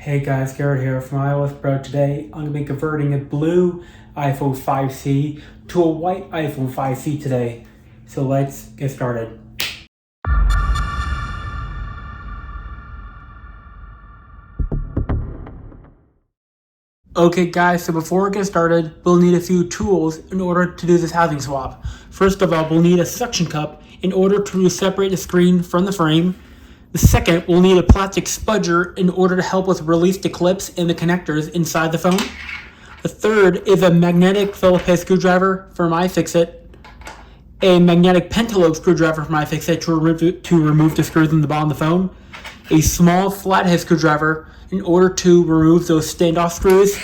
Hey guys, Garrett here from iOS Pro. Today I'm going to be converting a blue iPhone 5C to a white iPhone 5C today. So let's get started. Okay guys, so before we get started, we'll need a few tools in order to do this housing swap. First of all, we'll need a suction cup in order to separate the screen from the frame. The second, we'll need a plastic spudger in order to help us release the clips and the connectors inside the phone. The third is a magnetic Phillips head screwdriver from iFixit, a magnetic pentalobe screwdriver from iFixit to remove the screws in the bottom of the phone, a small flathead screwdriver in order to remove those standoff screws,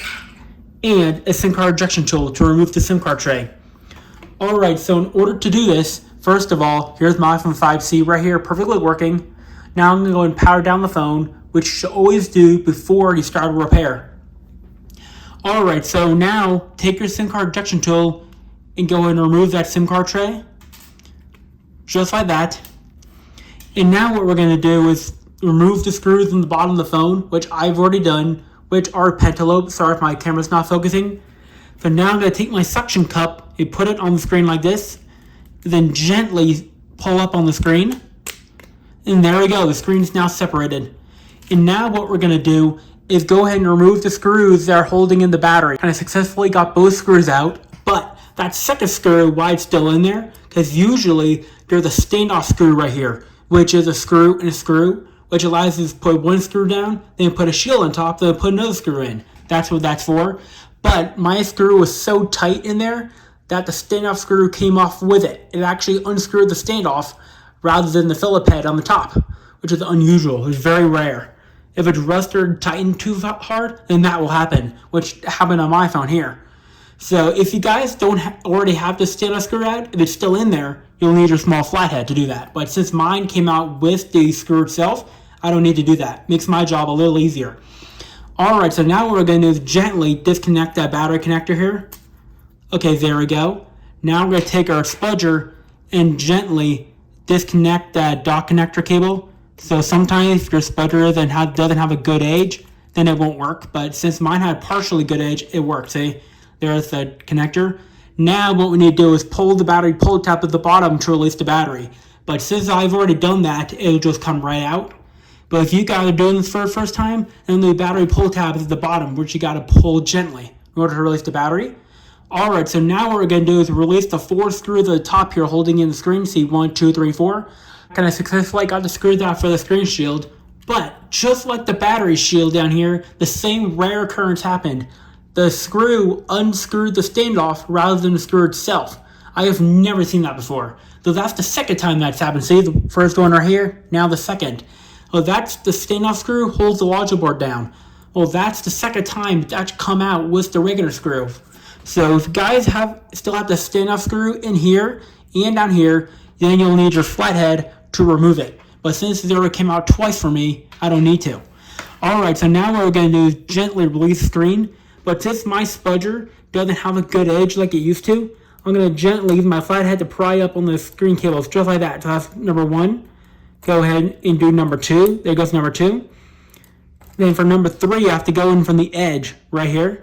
and a SIM card ejection tool to remove the SIM card tray. Alright, so in order to do this, first of all, here's my iPhone 5C right here, perfectly working. Now I'm going to go and power down the phone, which you should always do before you start a repair. Alright, so now take your SIM card ejection tool and go and remove that SIM card tray. Just like that. And now what we're going to do is remove the screws in the bottom of the phone, which I've already done, which are pentalobe. Sorry if my camera's not focusing. So now I'm going to take my suction cup and put it on the screen like this, then gently pull up on the screen. And there we go, the screen's now separated. And now what we're going to do is go ahead and remove the screws that are holding in the battery. And I successfully got both screws out, but that second screw, why it's still in there, because usually there's a standoff screw right here, which is a screw and a screw, which allows you to put one screw down, then put a shield on top, then put another screw in. That's what that's for. But my screw was so tight in there that the standoff screw came off with it. It actually unscrewed the standoff rather than the Phillips head on the top, which is unusual. It's very rare. If it's rusted or tightened too hard, then that will happen, which happened on my phone here. So if you guys don't already have the standoff screw out, if it's still in there, you'll need your small flathead to do that. But since mine came out with the screw itself, I don't need to do that. Makes my job a little easier. Alright, so now what we're going to do is gently disconnect that battery connector here. Okay, there we go. Now we're going to take our spudger and gently disconnect that dock connector cable. So sometimes if your spudger doesn't have a good age, then it won't work. But since mine had partially good age, it worked. See, there's the connector. Now what we need to do is pull the battery pull tab at the bottom to release the battery. But since I've already done that, it'll just come right out. But if you guys are doing this for the first time, then the battery pull tab is at the bottom, which you got to pull gently in order to release the battery. Alright, so now what we're going to do is release the 4 screws at the top here holding in the screen. See, 1, 2, 3, 4. And I successfully got the screws out for the screen shield. But just like the battery shield down here, the same rare occurrence happened. The screw unscrewed the standoff rather than the screw itself. I have never seen that before. So that's the second time that's happened. See, the first one right here, now the second. Well, that's the standoff screw holds the logic board down. Well, that's the second time that's come out with the regular screw. So if you guys still have the standoff screw in here and down here, then you'll need your flathead to remove it. But since it already came out twice for me, I don't need to. Alright, so now what we're going to do is gently release the screen. But since my spudger doesn't have a good edge like it used to, I'm going to gently use my flathead to pry up on the screen cables just like that. So that's number 1. Go ahead and do number 2. There goes number 2. Then for number 3, I have to go in from the edge right here.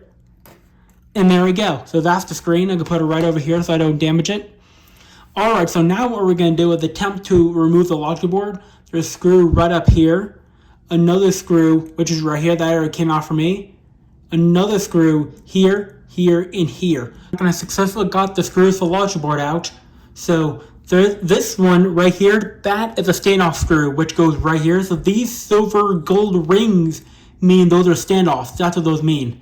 And there we go. So that's the screen. I can put it right over here so I don't damage it. Alright, so now what we're going to do is attempt to remove the logic board. There's a screw right up here. Another screw, which is right here, that already came out for me. Another screw here, here, and here. And I successfully got the screws for the logic board out. So this one right here, that is a standoff screw, which goes right here. So these silver gold rings mean those are standoffs. That's what those mean.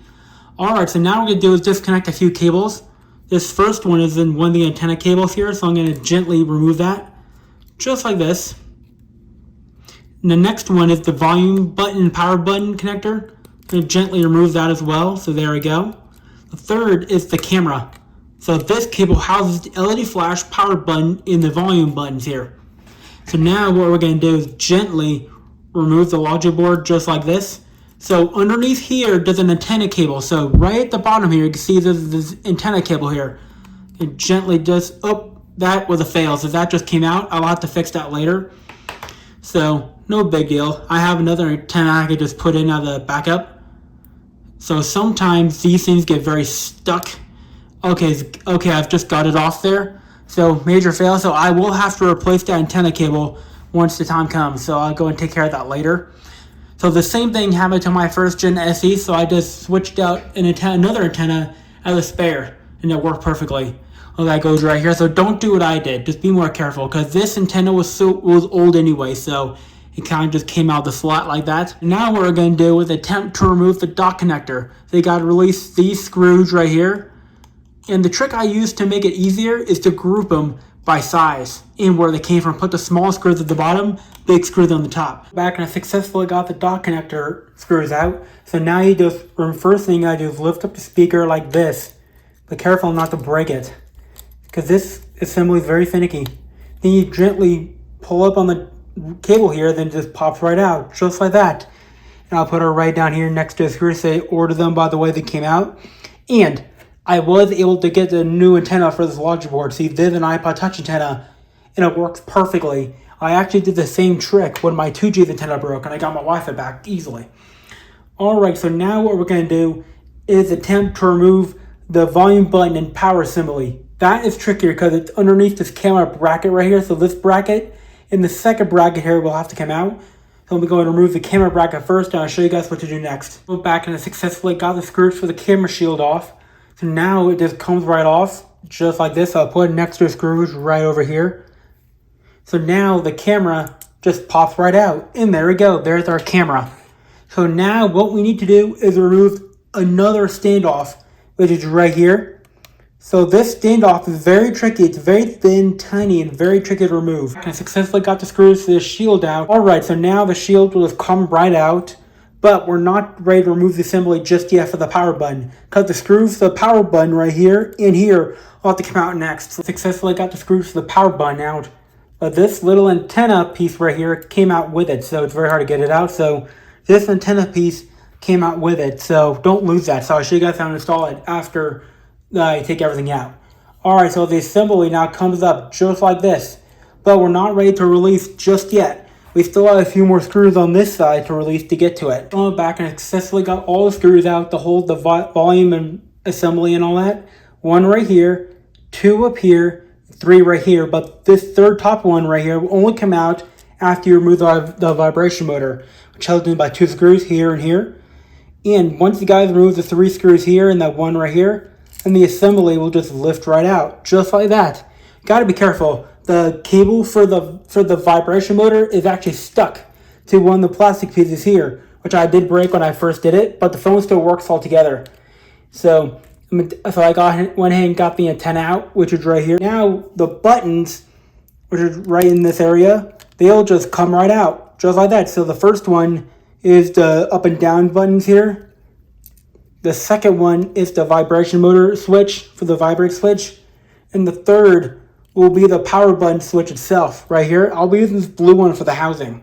Alright, so now what we're going to do is disconnect a few cables. This first one is in one of the antenna cables here, so I'm going to gently remove that. Just like this. And the next one is the volume button and power button connector. I'm going to gently remove that as well, so there we go. The third is the camera. So this cable houses the LED flash, power button, and the volume buttons here. So now what we're going to do is gently remove the logic board just like this. So underneath here, there's an antenna cable. So right at the bottom here, you can see there's this antenna cable here. It gently just, that was a fail. So that just came out. I'll have to fix that later. So no big deal. I have another antenna I could just put in as a backup. So sometimes these things get very stuck. Okay, I've just got it off there. So major fail. So I will have to replace that antenna cable once the time comes. So I'll go and take care of that later. So the same thing happened to my first gen SE. So I just switched out another antenna as a spare, and it worked perfectly. Well, that goes right here. So don't do what I did. Just be more careful, because this antenna was old anyway. So it kind of just came out the slot like that. Now what we're going to do is attempt to remove the dock connector. So you got to release these screws right here. And the trick I use to make it easier is to group them by size and where they came from. Put the small screws at the bottom, big screws on the top. Back, and I successfully got the dock connector screws out. So now you just, first thing I do is lift up the speaker like this. Be careful not to break it, because this assembly is very finicky. Then you gently pull up on the cable here, then it just pops right out, just like that. And I'll put her right down here next to the screw, say order them by the way they came out. And I was able to get the new antenna for this logic board. See, this is an iPod Touch antenna, and it works perfectly. I actually did the same trick when my 2G antenna broke, and I got my Wi-Fi back easily. Alright, so now what we're going to do is attempt to remove the volume button and power assembly. That is trickier because it's underneath this camera bracket right here. So this bracket and the second bracket here will have to come out. So I'm going to remove the camera bracket first, and I'll show you guys what to do next. Go back, and I successfully got the screws for the camera shield off. So now it just comes right off, just like this. I'll put an extra screws right over here. So now the camera just pops right out. And there we go. There's our camera. So now what we need to do is remove another standoff, which is right here. So this standoff is very tricky. It's very thin, tiny, and very tricky to remove. I successfully got the screws to the shield out. Alright, so now the shield will just come right out. But we're not ready to remove the assembly just yet for the power button, because the screws for the power button right here and here will have to come out next. So successfully got the screws for the power button out. But this little antenna piece right here came out with it, so it's very hard to get it out. So this antenna piece came out with it, so don't lose that. So I'll show you guys how to install it after I take everything out. Alright, so the assembly now comes up just like this, but we're not ready to release just yet. We still have a few more screws on this side to release to get to it. Going back, and I successfully got all the screws out to hold the volume and assembly and all that. One right here, two up here, three right here. But this third top one right here will only come out after you remove the vibration motor, which held in by two screws here and here. And once you guys remove the three screws here and that one right here, then the assembly will just lift right out, just like that. Gotta be careful. The cable for the vibration motor is actually stuck to one of the plastic pieces here, which I did break when I first did it, but the phone still works all together. So I went ahead and got the antenna out, which is right here. Now the buttons, which is right in this area, they'll just come right out, just like that. So the first one is the up and down buttons here. The second one is the vibration motor switch for the vibrate switch. And the third will be the power button switch itself right here. I'll be using this blue one for the housing.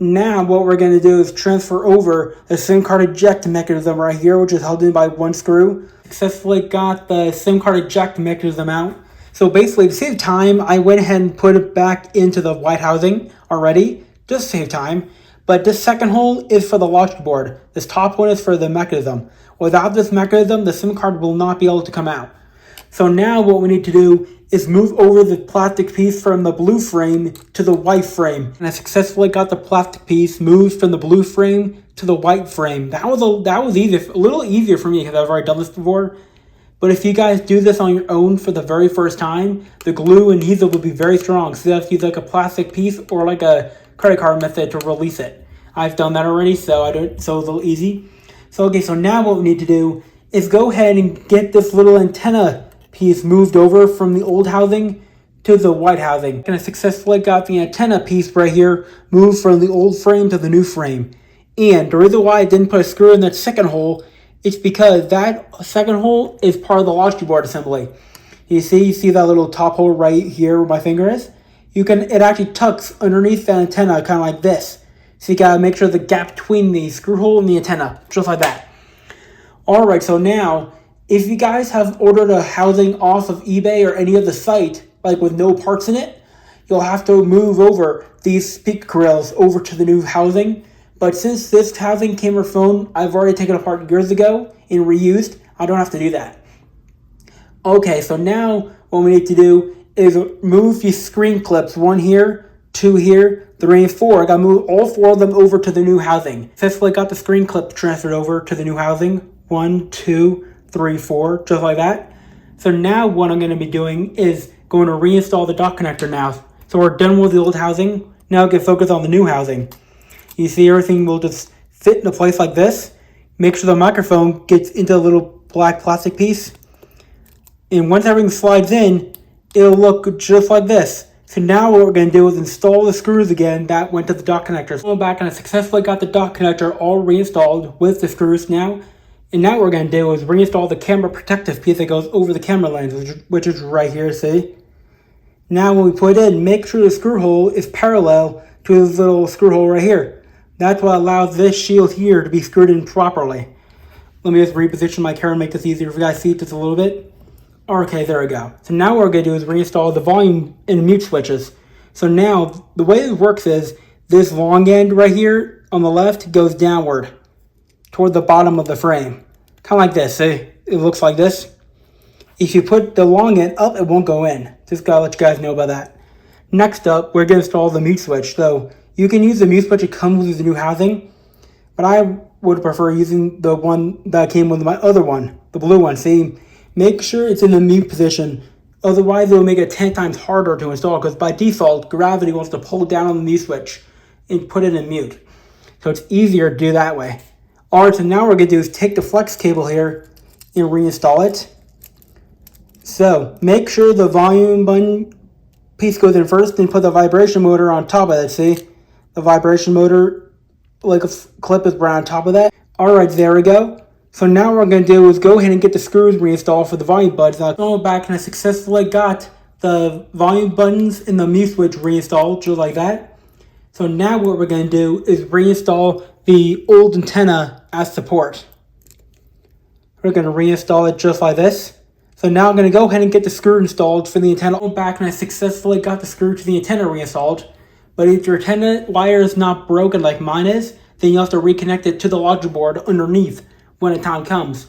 Now what we're going to do is transfer over the SIM card eject mechanism right here, which is held in by one screw. Successfully got the SIM card eject mechanism out. So basically, to save time, I went ahead and put it back into the white housing already, just to save time. But this second hole is for the logic board. This top one is for the mechanism. Without this mechanism, the SIM card will not be able to come out. So now what we need to do is move over the plastic piece from the blue frame to the white frame. And I successfully got the plastic piece moved from the blue frame to the white frame. That was easy, a little easier for me because I've already done this before. But if you guys do this on your own for the very first time, the glue and adhesive will be very strong. So you have to use like a plastic piece or like a credit card method to release it. I've done that already, so it's a little easy. So now what we need to do is go ahead and get this little antenna piece moved over from the old housing to the white housing. And I successfully got the antenna piece right here moved from the old frame to the new frame. And the reason why I didn't put a screw in that second hole is because that second hole is part of the logic board assembly. You see that little top hole right here where my finger is? It actually tucks underneath the antenna, kind of like this. So you gotta make sure the gap between the screw hole and the antenna, just like that. Alright, so now, if you guys have ordered a housing off of eBay or any other site, like with no parts in it, you'll have to move over these speaker grills over to the new housing. But since this housing came with phone, I've already taken apart years ago and reused, I don't have to do that. Okay, so now what we need to do is move these screen clips, 1 here, 2 here, 3 and 4. I gotta move all 4 of them over to the new housing. Successfully got the screen clip transferred over to the new housing. 1, 2, 3, 4, just like that. So now what I'm gonna be doing is going to reinstall the dock connector now. So we're done with the old housing. Now I can focus on the new housing. You see everything will just fit in a place like this. Make sure the microphone gets into a little black plastic piece. And once everything slides in, it'll look just like this. So now what we're going to do is install the screws again that went to the dock connector. So I'm back and I successfully got the dock connector all reinstalled with the screws now. And now what we're going to do is reinstall the camera protective piece that goes over the camera lens, which is right here, see? Now when we put it in, make sure the screw hole is parallel to this little screw hole right here. That's what allows this shield here to be screwed in properly. Let me just reposition my camera and make this easier for you guys to see just a little bit. Okay, there we go. So now what we're going to do is reinstall the volume and mute switches. So now, the way it works is, this long end right here on the left goes downward toward the bottom of the frame. Kind of like this, see? It looks like this. If you put the long end up, it won't go in. Just gotta let you guys know about that. Next up, we're going to install the mute switch. So, you can use the mute switch that comes with the new housing, but I would prefer using the one that came with my other one, the blue one. See? Make sure it's in the mute position, otherwise it will make it 10 times harder to install because by default, gravity wants to pull down on the mute switch and put it in mute. So it's easier to do that way. Alright, so now what we're going to do is take the flex cable here and reinstall it. So make sure the volume button piece goes in first, then put the vibration motor on top of it, see? The vibration motor, like a clip, is right on top of that. Alright, there we go. So now what we're going to do is go ahead and get the screws reinstalled for the volume buttons. I'll go back and I successfully got the volume buttons and the mute switch reinstalled just like that. So now what we're going to do is reinstall the old antenna as support. We're going to reinstall it just like this. So now I'm going to go ahead and get the screw installed for the antenna. I'll go back and I successfully got the screw to the antenna reinstalled. But if your antenna wire is not broken like mine is, then you have to reconnect it to the logic board underneath when the time comes.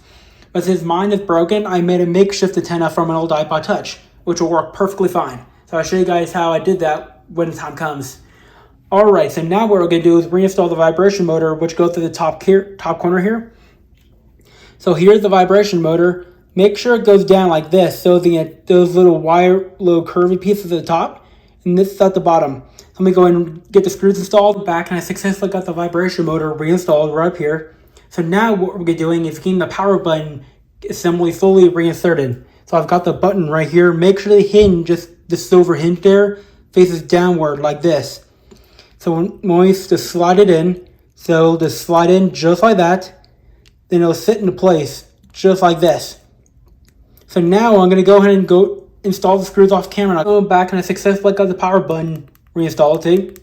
But since mine is broken, I made a makeshift antenna from an old iPod Touch, which will work perfectly fine. So I'll show you guys how I did that when the time comes. Alright, so now what we're going to do is reinstall the vibration motor, which goes to the top corner here. So here's the vibration motor. Make sure it goes down like this, so those little curvy pieces at the top, and this is at the bottom. So let me go ahead and get the screws installed back, and I successfully got the vibration motor reinstalled right up here. So now what we're doing is getting the power button assembly fully reinserted. So I've got the button right here. Make sure the hinge, just the silver hinge there, faces downward like this. So when we just slide it in, so just slide in just like that, then it'll sit into place just like this. So now I'm going to go ahead and go install the screws off camera. I'll go back and I successfully got the power button reinstalled. See?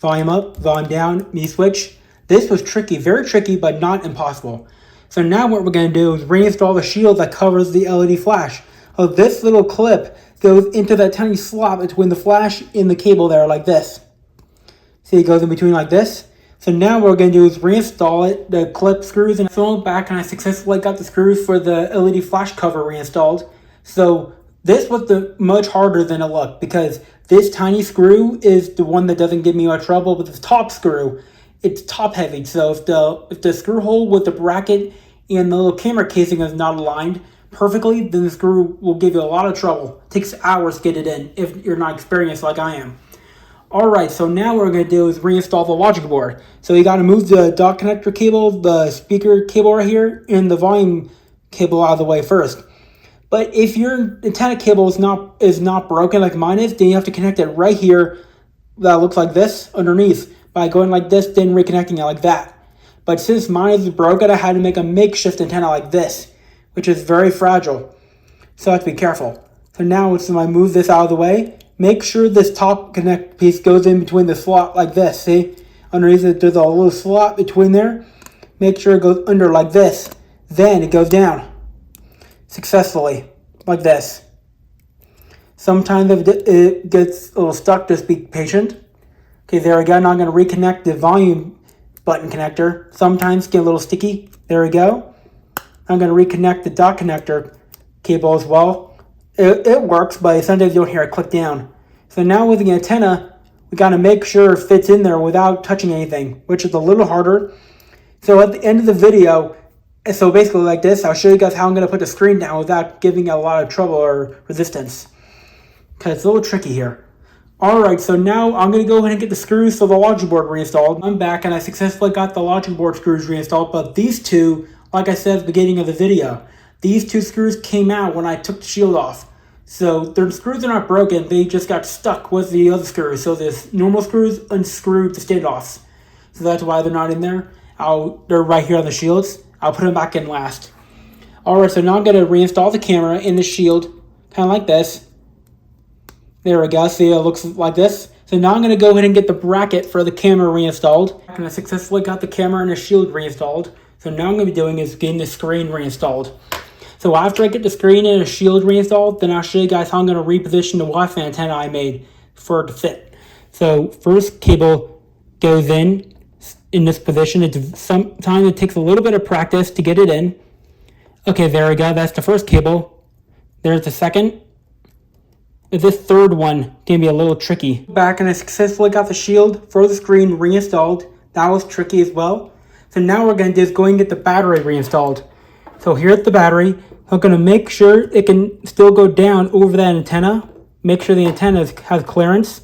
Volume up, volume down, mute switch. This was tricky, very tricky, but not impossible. So now what we're going to do is reinstall the shield that covers the LED flash. So this little clip goes into that tiny slot between the flash and the cable there, like this. See, it goes in between like this. So now what we're going to do is reinstall it, the clip screws, and I went back and I successfully got the screws for the LED flash cover reinstalled. So this was much harder than it looked because this tiny screw is the one that doesn't give me much trouble, but the top screw, it's top heavy. So if the screw hole with the bracket and the little camera casing is not aligned perfectly, then the screw will give you a lot of trouble. It takes hours to get it in if you're not experienced like I am. Alright, so now what we're going to do is reinstall the logic board. So you got to move the dock connector cable, the speaker cable right here, and the volume cable out of the way first. But if your antenna cable is not broken like mine is, then you have to connect it right here that looks like this underneath by going like this, then reconnecting it like that. But since mine is broken, I had to make a makeshift antenna like this, which is very fragile. So I have to be careful. So now when I move this out of the way, make sure this top connect piece goes in between the slot like this. See? Underneath it, there's a little slot between there. Make sure it goes under like this. Then it goes down successfully like this. Sometimes if it gets a little stuck, just be patient. Okay, there we go. Now I'm going to reconnect the volume button connector. Sometimes get a little sticky. There we go. I'm going to reconnect the dock connector cable as well. It works, but sometimes you'll hear it click down. So now with the antenna, we got to make sure it fits in there without touching anything, which is a little harder. So at the end of the video, so basically like this, I'll show you guys how I'm going to put the screen down without giving it a lot of trouble or resistance. Because it's a little tricky here. Alright, so now I'm going to go ahead and get the screws for the logic board reinstalled. I'm back and I successfully got the logic board screws reinstalled, but these two, like I said at the beginning of the video, these two screws came out when I took the shield off. So the screws are not broken, they just got stuck with the other screws. So this normal screws unscrewed the standoffs. So that's why they're not in there. They're right here on the shields. I'll put them back in last. Alright, so now I'm going to reinstall the camera in the shield, kind of like this. There we go, see it looks like this. So now I'm going to go ahead and get the bracket for the camera reinstalled. And I successfully got the camera and the shield reinstalled. So now I'm going to be doing is getting the screen reinstalled. So after I get the screen and the shield reinstalled, then I'll show you guys how I'm going to reposition the Wi-Fi antenna I made for it to fit. So first cable goes in this position. Sometimes it takes a little bit of practice to get it in. Okay, there we go. That's the first cable. There's the second. This third one can be a little tricky. Back and I successfully got the shield for the screen reinstalled. That was tricky as well. So now we're going to do is go and get the battery reinstalled. So here's the battery. I'm going to make sure it can still go down over that antenna. Make sure the antenna has clearance.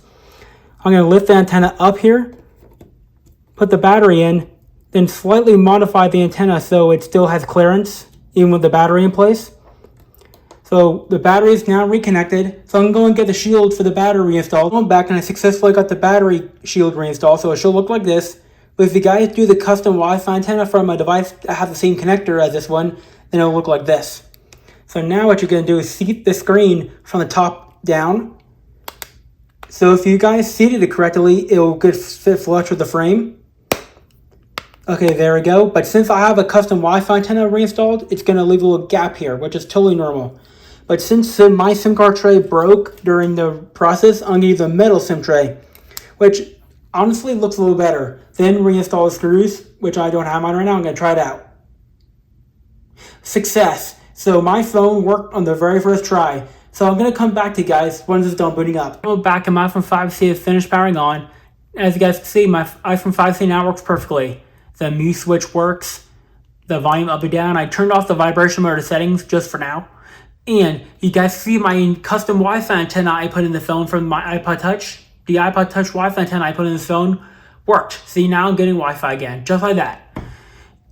I'm going to lift the antenna up here, put the battery in, then slightly modify the antenna so it still has clearance, even with the battery in place. So the battery is now reconnected. So I'm going to get the shield for the battery reinstalled. I'm back and I successfully got the battery shield reinstalled. So it should look like this. But if you guys do the custom Wi-Fi antenna from a device that has the same connector as this one, then it'll look like this. So now what you're going to do is seat the screen from the top down. So if you guys seated it correctly, it will fit flush with the frame. Okay, there we go. But since I have a custom Wi-Fi antenna reinstalled, it's going to leave a little gap here, which is totally normal. But since my SIM card tray broke during the process, I'm going to use a metal SIM tray, which honestly looks a little better. Then reinstall the screws, which I don't have mine right now. I'm going to try it out. Success. So my phone worked on the very first try. So I'm going to come back to you guys once it's done booting up. I'm back and my iPhone 5C is finished powering on. As you guys can see, my iPhone 5C now works perfectly. The mute switch works. The volume up and down. I turned off the vibration motor settings just for now. And you guys see my custom Wi-Fi antenna I put in the phone from my iPod Touch. The iPod Touch Wi-Fi antenna I put in this phone worked. See, now I'm getting Wi-Fi again, just like that.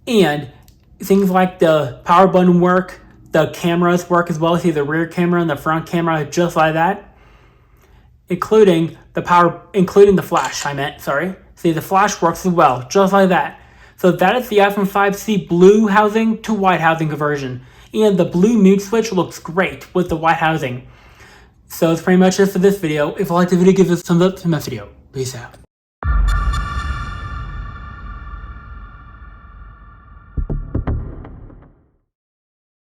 And things like the power button work, the cameras work as well. See, the rear camera and the front camera, just like that. Including the flash, I meant, sorry. See, the flash works as well, just like that. So that is the iPhone 5C blue housing to white housing conversion. And the blue mute switch looks great with the white housing. So that's pretty much it for this video. If you liked the video, give us a thumbs up to my video. Peace out.